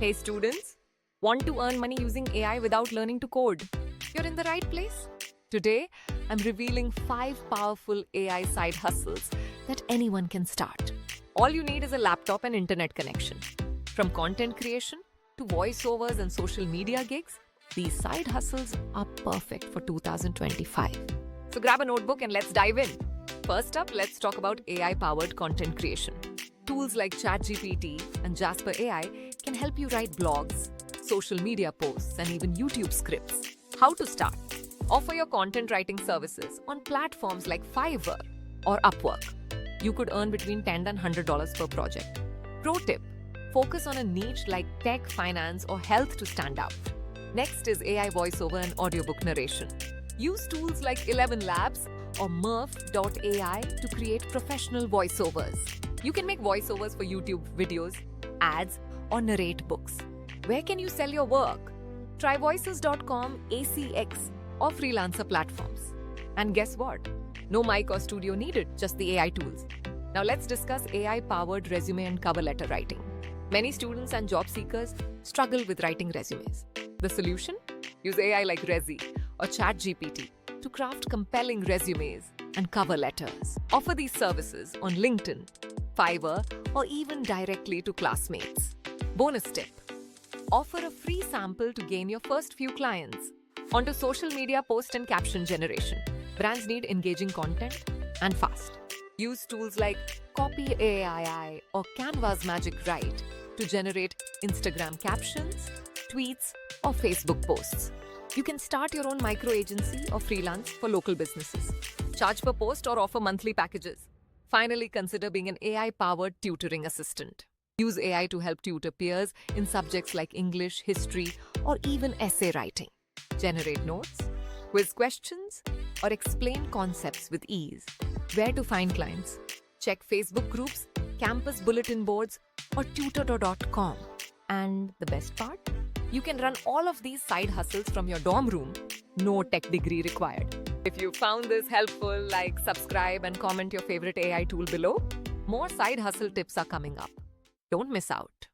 Hey students, want to earn money using AI without learning to code? You're in the right place. Today, I'm revealing 5 powerful AI side hustles that anyone can start. All you need is a laptop and internet connection. From content creation to voiceovers and social media gigs, these side hustles are perfect for 2025. So grab a notebook and let's dive in. First up, let's talk about AI-powered content creation. Tools like ChatGPT and Jasper AI can help you write blogs, social media posts, and even YouTube scripts. How to start? Offer your content writing services on platforms like Fiverr or Upwork. You could earn between $10 and $100 per project. Pro tip: focus on a niche like tech, finance, or health to stand out. Next is AI voiceover and audiobook narration. Use tools like ElevenLabs or Murph.ai to create professional voiceovers. You can make voiceovers for YouTube videos, ads, or narrate books. Where can you sell your work? Try voices.com, ACX, or freelancer platforms. And guess what? No mic or studio needed, just the AI tools. Now let's discuss AI-powered resume and cover letter writing. Many students and job seekers struggle with writing resumes. The solution? Use AI like Rezi or ChatGPT to craft compelling resumes and cover letters. Offer these services on LinkedIn, Fiverr, or even directly to classmates. Bonus tip: offer a free sample to gain your first few clients. Onto social media post and caption generation. Brands need engaging content and fast. Use tools like Copy.ai or Canva's Magic Write to generate Instagram captions, tweets, or Facebook posts. You can start your own micro agency or freelance for local businesses. Charge per post or offer monthly packages. Finally, consider being an AI-powered tutoring assistant. Use AI to help tutor peers in subjects like English, history, or even essay writing. Generate notes, quiz questions, or explain concepts with ease. Where to find clients? Check Facebook groups, campus bulletin boards, or tutor.com. And the best part? You can run all of these side hustles from your dorm room. No tech degree required. If you found this helpful, like, subscribe, and comment your favorite AI tool below. More side hustle tips are coming up. Don't miss out.